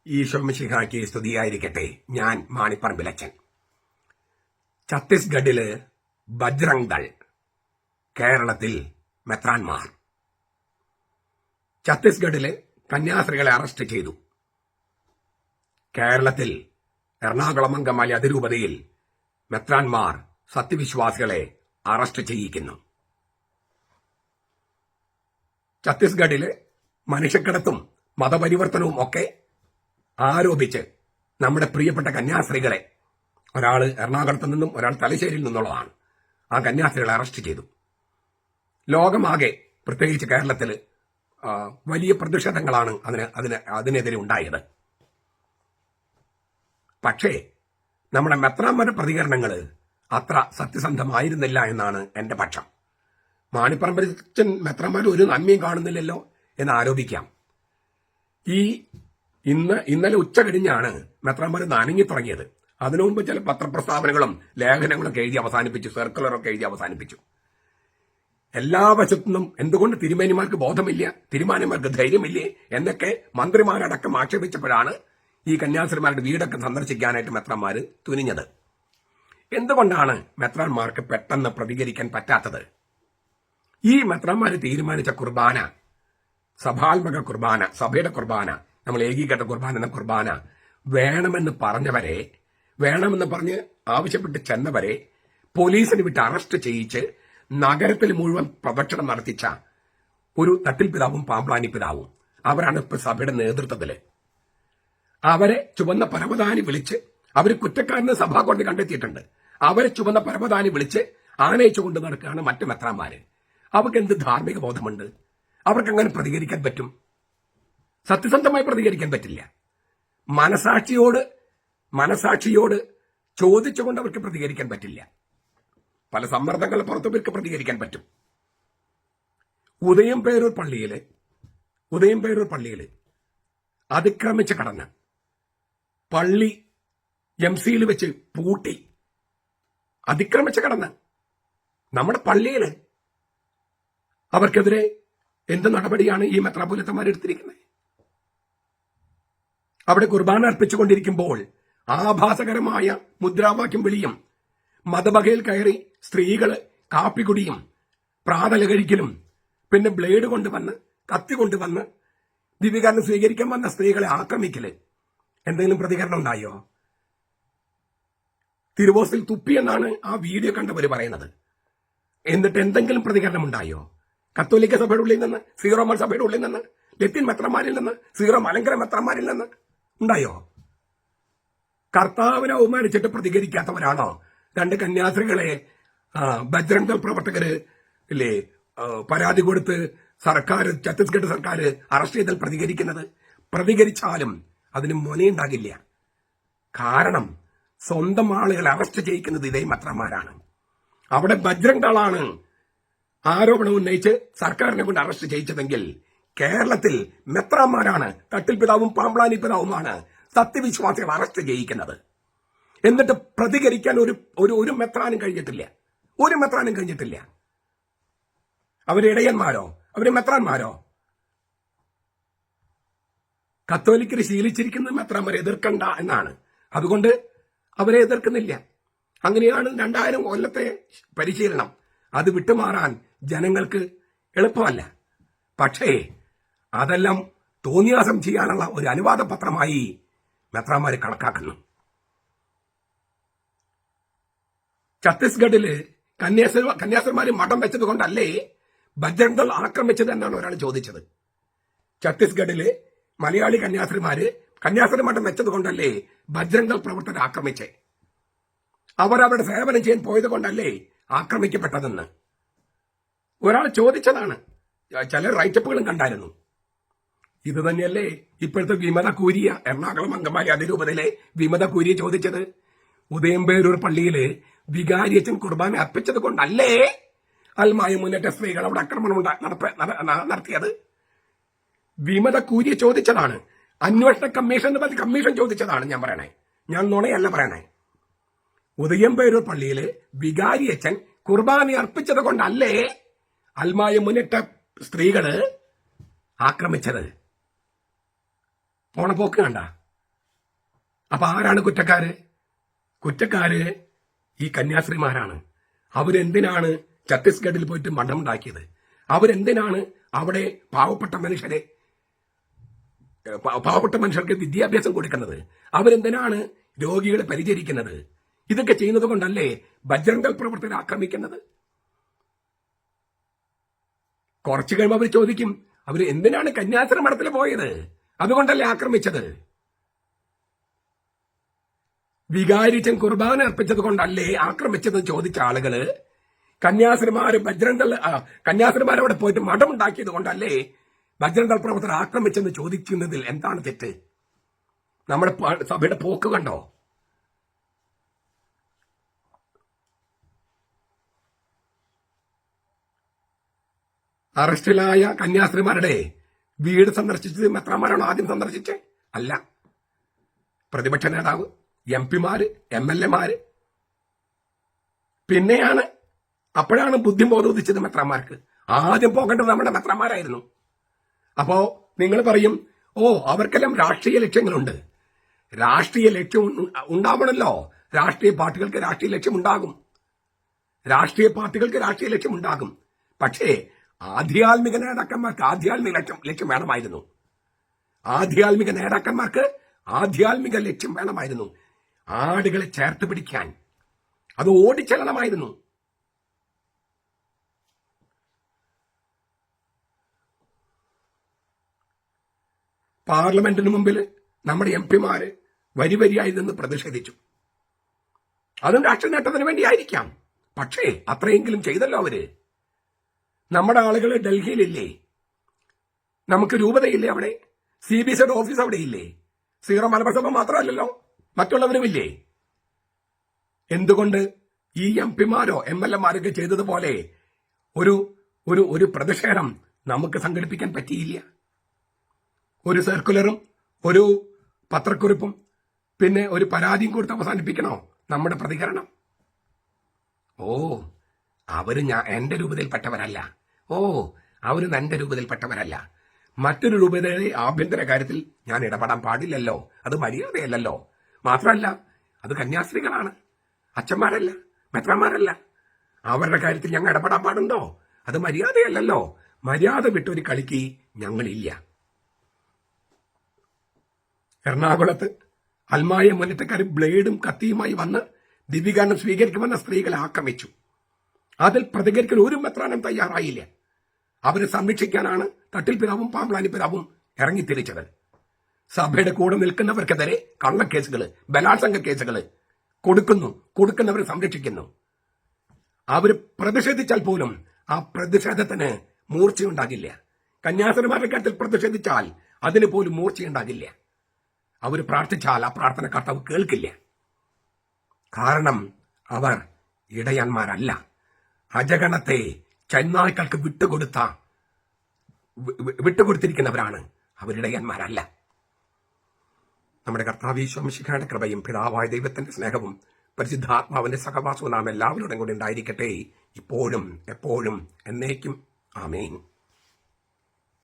ഈശോ മിശിഹായ്ക്ക് സ്തുതിയായിരിക്കട്ടെ. ഞാൻ മാണിപ്പറമ്പിലച്ചൻ. ഛത്തീസ്ഗഡില് ബജ്രംഗ് ദൾ, കേരളത്തിൽ മെത്രാൻമാർ. ഛത്തീസ്ഗഡില് കന്യാസ്ത്രീകളെ അറസ്റ്റ് ചെയ്തു. കേരളത്തിൽ എറണാകുളം അങ്കമാലി അതിരൂപതയിൽ മെത്രാൻമാർ സത്യവിശ്വാസികളെ അറസ്റ്റ് ചെയ്യിക്കുന്നു. ഛത്തീസ്ഗഡില് മനുഷ്യക്കടത്തും മതപരിവർത്തനവും ഒക്കെ ആരോപിച്ച് നമ്മുടെ പ്രിയപ്പെട്ട കന്യാസ്ത്രീകളെ, ഒരാൾ എറണാകുളത്ത് നിന്നും ഒരാൾ തലശ്ശേരിയിൽ നിന്നുള്ളതാണ്, ആ കന്യാസ്ത്രീകളെ അറസ്റ്റ് ചെയ്തു. ലോകമാകെ, പ്രത്യേകിച്ച് കേരളത്തിൽ വലിയ പ്രതിഷേധങ്ങളാണ് അതിനെതിരെ ഉണ്ടായത്. പക്ഷേ നമ്മുടെ മെത്രാന്മാരുടെ പ്രതികരണങ്ങൾ അത്ര സത്യസന്ധമായിരുന്നില്ല എന്നാണ് എന്റെ പക്ഷം. മാണിപ്പറമ്പച്ചൻ മെത്രാന്മാർ ഒരു നന്മയും കാണുന്നില്ലല്ലോ എന്ന് ആരോപിക്കാം. ഇന്നലെ ഉച്ച കഴിഞ്ഞാണ് മെത്രാന്മാർ നനങ്ങി തുടങ്ങിയത്. അതിനു മുമ്പ് ചില പത്രപ്രസ്താവനകളും ലേഖനങ്ങളൊക്കെ എഴുതി അവസാനിപ്പിച്ചു, സർക്കുലറൊക്കെ എഴുതി അവസാനിപ്പിച്ചു. എല്ലാ വശത്തുനിന്നും എന്തുകൊണ്ട് തിരുമേനിമാർക്ക് ബോധമില്ല, തിരുമാനിമാർക്ക് ധൈര്യമില്ലേ എന്നൊക്കെ മന്ത്രിമാരടക്കം ആക്ഷേപിച്ചപ്പോഴാണ് ഈ കന്യാസ്ത്രീമാരുടെ വീടൊക്കെ സന്ദർശിക്കാനായിട്ട് മെത്രാന്മാർ തുനിഞ്ഞത്. എന്തുകൊണ്ടാണ് മെത്രാന്മാർക്ക് പെട്ടെന്ന് പ്രതികരിക്കാൻ പറ്റാത്തത്? ഈ മെത്രാന്മാർ തീരുമാനിച്ച കുർബാന, സഭാത്മക കുർബാന, സഭയുടെ കുർബാന, നമ്മൾ ഏകീകൃത കുർബാന എന്ന കുർബാന വേണമെന്ന് പറഞ്ഞ് ആവശ്യപ്പെട്ട് ചെന്നവരെ പോലീസിന് വിട്ട് അറസ്റ്റ് ചെയ്യിച്ച് നഗരത്തിൽ മുഴുവൻ പ്രദക്ഷിണം നടത്തിച്ച ഒരു തട്ടിൽ പിതാവും പാമ്പ്ലാനി പിതാവും, അവരാണ് ഇപ്പൊ സഭയുടെ നേതൃത്വത്തില്. അവരെ ചുവന്ന പരമദാനി വിളിച്ച്, അവർ കുറ്റക്കാരന് സഭാകോടതി കണ്ടെത്തിയിട്ടുണ്ട്, അവരെ ചുവന്ന പരമദാനി വിളിച്ച് ആനയിച്ചു കൊണ്ട് നടക്കുകയാണ് മറ്റു മെത്രാന്മാര്. അവർക്ക് എന്ത് ധാർമ്മിക ബോധമുണ്ട്? അവർക്ക് അങ്ങനെ പ്രതികരിക്കാൻ പറ്റും? സത്യസന്ധമായി പ്രതികരിക്കാൻ പറ്റില്ല. മനസാക്ഷിയോട് ചോദിച്ചുകൊണ്ട് അവർക്ക് പ്രതികരിക്കാൻ പറ്റില്ല. പല സമ്മർദ്ദങ്ങൾ പുറത്തുവർക്ക് പ്രതികരിക്കാൻ പറ്റും. ഉദയംപേരൂർ പള്ളിയില് അതിക്രമിച്ച് കടന്ന് പള്ളി എംസിയിൽ വെച്ച് പൂട്ടി അതിക്രമിച്ച് കടന്ന് നമ്മുടെ പള്ളിയിൽ അവർക്കെതിരെ എന്ത് നടപടിയാണ് ഈ മെത്രാപ്പൊലീത്തമാർ എടുത്തിരിക്കുന്നത്? അവിടെ കുർബാന അർപ്പിച്ചുകൊണ്ടിരിക്കുമ്പോൾ ആഭാസകരമായ മുദ്രാവാക്യം വിളിയും, മതബകയിൽ കയറി സ്ത്രീകള് കാപ്പികുടിയും പ്രാതല കഴിക്കലും, പിന്നെ ബ്ലേഡ് കൊണ്ടുവന്ന്, കത്തി കൊണ്ടുവന്ന് ദിവ്യകാരണം സ്വീകരിക്കാൻ വന്ന സ്ത്രീകളെ ആക്രമിക്കല്, എന്തെങ്കിലും പ്രതികരണം ഉണ്ടായോ? തിരുവോസിൽ തുപ്പിയെന്നാണ് ആ വീഡിയോ കണ്ടവര് പറയുന്നത്. എന്നിട്ട് എന്തെങ്കിലും പ്രതികരണം ഉണ്ടായോ? കത്തോലിക്ക സഭയുടെ ഉള്ളിൽ നിന്ന്, സീറോ മൽ സഭയുടെ ഉള്ളിൽ നിന്ന്, ലത്തീൻ മെത്രാന്മാരിൽ നിന്ന്, സീറോ മലങ്കര മെത്രാന്മാരിൽ നിന്ന് ഉണ്ടായോ? കർത്താവിനെ അവമാനിച്ചിട്ട് പ്രതികരിക്കാത്തവരാണോ രണ്ട് കന്യാസ്ത്രീകളെ ബജ്രംഗ് ദൾ പ്രവർത്തകര് ഇല്ലേ പരാതി കൊടുത്ത് ഛത്തീസ്ഗഡ് സർക്കാർ അറസ്റ്റ് ചെയ്താൽ പ്രതികരിക്കുന്നത്? പ്രതികരിച്ചാലും അതിന് മുനയുണ്ടാകില്ല. കാരണം സ്വന്തം ആളുകളെ അറസ്റ്റ് ചെയ്യിക്കുന്നത് ഇതേ മെത്രാന്മാരാണ്. അവിടെ ബജ്രംഗ് ദളാണ് ആരോപണം ഉന്നയിച്ച് സർക്കാരിനെ കൊണ്ട് അറസ്റ്റ് ചെയ്യിച്ചതെങ്കിൽ കേരളത്തിൽ മെത്രാന്മാരാണ്, തട്ടിൽ പിതാവും പാമ്പ്ലാനി പിതാവുമാണ് സത്യവിശ്വാസികൾ അറസ്റ്റ് ചെയ്യിക്കുന്നത്. എന്നിട്ട് പ്രതികരിക്കാൻ ഒരു മെത്രാനും കഴിഞ്ഞിട്ടില്ല. അവര് ഇടയന്മാരോ, അവര് മെത്രാന്മാരോ? കത്തോലിക്കര് ശീലിച്ചിരിക്കുന്നത് മെത്രാന്മാരെ എതിർക്കണ്ട എന്നാണ്. അതുകൊണ്ട് അവരെ എതിർക്കുന്നില്ല. അങ്ങനെയാണ് 2000 കൊല്ലത്തെ പരിശീലനം. അത് വിട്ടുമാറാൻ ജനങ്ങൾക്ക് എളുപ്പമല്ല. പക്ഷേ അതെല്ലാം തോന്നിയാസം ചെയ്യാനുള്ള ഒരു അനുവാദ പത്രമായി മെത്രാന്മാരെ കണക്കാക്കുന്നു. ഛത്തീസ്ഗഡില് കന്യാസ്ത്രീമാര് മഠം വെച്ചത് കൊണ്ടല്ലേ ബജ്രംഗ് ദൾ ആക്രമിച്ചത് എന്നാണ് ഒരാൾ ചോദിച്ചത്. ഛത്തീസ്ഗഡില് മലയാളി കന്യാസ്ത്രീ മഠം വെച്ചത് കൊണ്ടല്ലേ ബജ്രംഗ് ദൾ പ്രവർത്തകർ ആക്രമിച്ചേ? അവരവരുടെ സേവനം ചെയ്യാൻ പോയത് കൊണ്ടല്ലേ ആക്രമിക്കപ്പെട്ടതെന്ന് ഒരാൾ ചോദിച്ചതാണ്. ചില റൈറ്റപ്പുകളും കണ്ടായിരുന്നു. ഇത് തന്നെയല്ലേ ഇപ്പോഴത്തെ വിമത കൂരിയ, എറണാകുളം അങ്കമാലി അതിരൂപതയിലെ വിമത കൂരിയ ചോദിച്ചത്? ഉദയംപേരൂർ പള്ളിയില് വികാരിയച്ചൻ കുർബാന അർപ്പിച്ചത് കൊണ്ടല്ലേ അൽമായ മുന്നേറ്റ സ്ത്രീകൾ അവിടെ ആക്രമണം നടത്തിയത്? വിമത കൂരിയ ചോദിച്ചതാണ്. അന്വേഷണ കമ്മീഷൻ ചോദിച്ചതാണ്. ഞാൻ നുണയല്ല പറയണേ. ഉദയംപേരൂർ പള്ളിയില് വികാരിയച്ചൻ കുർബാന അർപ്പിച്ചത് കൊണ്ടല്ലേ അൽമായ മുന്നേറ്റ സ്ത്രീകള് ആക്രമിച്ചത്? പോണ പോക്ക് കണ്ട. അപ്പൊ ആരാണ് കുറ്റക്കാര് ഈ കന്യാസ്ത്രീമാരാണ്. അവരെന്തിനാണ് ഛത്തീസ്ഗഡിൽ പോയിട്ട് മഠമുണ്ടാക്കിയത്? അവരെന്തിനാണ് അവിടെ പാവപ്പെട്ട മനുഷ്യർക്ക് വിദ്യാഭ്യാസം കൊടുക്കുന്നത്? അവരെന്തിനാണ് രോഗികളെ പരിചരിക്കുന്നത്? ഇതൊക്കെ ചെയ്യുന്നത് കൊണ്ടല്ലേ ബജ്രംഗ് ദൾ പ്രവർത്തകരെ ആക്രമിക്കുന്നത്? കുറച്ചു കഴിയുമ്പോൾ അവർ ചോദിക്കും, അവർ എന്തിനാണ് കന്യാസ്ത്രീ മഠത്തിൽ പോയത്? അതുകൊണ്ടല്ലേ ആക്രമിച്ചത്? വികാരിച്ചൻ കുർബാന അർപ്പിച്ചത് കൊണ്ടല്ലേ ആക്രമിച്ചത് ചോദിച്ച ആളുകള് കന്യാസ്ത്രീമാരവിടെ പോയിട്ട് മഠമുണ്ടാക്കിയത് കൊണ്ടല്ലേ ബജ്രംഗ് ദൾ പ്രവർത്തകർ ആക്രമിച്ചെന്ന് ചോദിക്കുന്നതിൽ എന്താണ് തെറ്റ്? നമ്മുടെ സഭയുടെ പോക്ക് കണ്ടോ? അറസ്റ്റിലായ കന്യാസ്ത്രീമാരുടെ വീട് സന്ദർശിച്ചത് മെത്രാന്മാരാണോ ആദ്യം സന്ദർശിച്ചത്? അല്ല. പ്രതിപക്ഷ നേതാവ്, MP-മാര്, MLA-മാര്. പിന്നെയാണ് അപ്പോഴാണ് ബുദ്ധിബോധം ഉദിച്ചത് മെത്രാന്മാർക്ക്. ആദ്യം പോകേണ്ടത് നമ്മുടെ മെത്രാന്മാരായിരുന്നു. അപ്പോ നിങ്ങൾ പറയും, അവർക്കെല്ലാം രാഷ്ട്രീയ ലക്ഷ്യങ്ങളുണ്ട്. രാഷ്ട്രീയ ലക്ഷ്യം ഉണ്ടാവണമല്ലോ. രാഷ്ട്രീയ പാർട്ടികൾക്ക് രാഷ്ട്രീയ ലക്ഷ്യമുണ്ടാകും. പക്ഷേ ആധ്യാത്മിക നേതാക്കന്മാർക്ക് ആധ്യാത്മിക ലക്ഷ്യം വേണമായിരുന്നു. ആധ്യാത്മിക ലക്ഷ്യം വേണമായിരുന്നു. ആടുകളെ ചേർത്ത് പിടിക്കാൻ, അത് ഓടിച്ചെല്ലണമായിരുന്നു. പാർലമെന്റിന് മുമ്പിൽ നമ്മുടെ MP-മാര് വരിയായി നിന്ന് പ്രതിഷേധിച്ചു. അതും രാഷ്ട്രീയ നേട്ടത്തിന് വേണ്ടിയായിരിക്കാം. പക്ഷേ അത്രയെങ്കിലും ചെയ്തല്ലോ അവര്. നമ്മുടെ ആളുകൾ ഡൽഹിയിലില്ലേ? നമുക്ക് രൂപതയില്ലേ അവിടെ? CBCയുടെ ഓഫീസ് അവിടെ ഇല്ലേ? സീറോ മലബാർ സഭ മാത്രമല്ലല്ലോ, മറ്റുള്ളവരുമില്ലേ? എന്തുകൊണ്ട് ഈ MP-മാരോ MLA-മാരൊക്കെ ചെയ്തതുപോലെ ഒരു പ്രതിഷേധം നമുക്ക് സംഘടിപ്പിക്കാൻ പറ്റിയില്ല? ഒരു സർക്കുലറും ഒരു പത്രക്കുറിപ്പും പിന്നെ ഒരു പരാതിയും കൊടുത്ത് അവസാനിപ്പിക്കണോ നമ്മുടെ പ്രതികരണം? അവര് എന്റെ രൂപതയിൽപ്പെട്ടവരല്ല. അവര് എന്റെ രൂപതയിൽപ്പെട്ടവരല്ല. മറ്റൊരു രൂപതയുടെ ആഭ്യന്തര കാര്യത്തിൽ ഞാൻ ഇടപെടാൻ പാടില്ലല്ലോ. അത് മര്യാദയല്ലല്ലോ. മാത്രമല്ല, അത് കന്യാസ്ത്രീകളാണ്, അച്ഛന്മാരല്ല, മെത്രാന്മാരല്ല. അവരുടെ കാര്യത്തിൽ ഞങ്ങൾ ഇടപെടാൻ പാടുണ്ടോ? അത് മര്യാദയല്ലല്ലോ. മര്യാദ വിട്ടൊരു കളിക്ക് ഞങ്ങളില്ല. എറണാകുളത്ത് അൽമായ മുന്നേറ്റക്കാർ ബ്ലേഡും കത്തിയുമായി വന്ന് ദിവ്യകാരണം സ്വീകരിക്കുമെന്ന സ്ത്രീകളെ ആക്രമിച്ചു. അതിൽ പ്രതികരിക്കാൻ ഒരു മെത്രാനും തയ്യാറായില്ല. അവരെ സംരക്ഷിക്കാനാണ് തട്ടിൽ പിതാവും പാമ്പ്ലാനി പിതാവും ഇറങ്ങിത്തിരിച്ചത്. സഭയുടെ കൂടെ നിൽക്കുന്നവർക്കെതിരെ കള്ളക്കേസുകള്, ബലാത്സംഗ കേസുകള് കൊടുക്കുന്നവരെ സംരക്ഷിക്കുന്നു. അവര് പ്രതിഷേധിച്ചാൽ പോലും ആ പ്രതിഷേധത്തിന് മൂർച്ചയുണ്ടാകില്ല. കന്യാസ്ത്രീമാരുടെ കാര്യത്തിൽ പ്രതിഷേധിച്ചാൽ അതിന് പോലും മൂർച്ചയുണ്ടാകില്ല. അവർ പ്രാർത്ഥിച്ചാൽ ആ പ്രാർത്ഥന കർത്താവ് കേൾക്കില്ല. കാരണം അവർ ഇടയന്മാരല്ല. അജഗണത്തെ ചെന്നായ്ക്കൾക്ക് വിട്ടുകൊടുത്തിരിക്കുന്നവരാണ്. അവരിടയന്മാരല്ല. നമ്മുടെ കർത്താവ് ഈശോ മിശിഹായുടെ കൃപയും പിതാവായ ദൈവത്തിന്റെ സ്നേഹവും പരിശുദ്ധാത്മാവിന്റെ സഹവാസവും നാം എല്ലാവരോടും കൂടി ഉണ്ടായിരിക്കട്ടെ, ഇപ്പോഴും എപ്പോഴും എന്നേക്കും. ആമേൻ.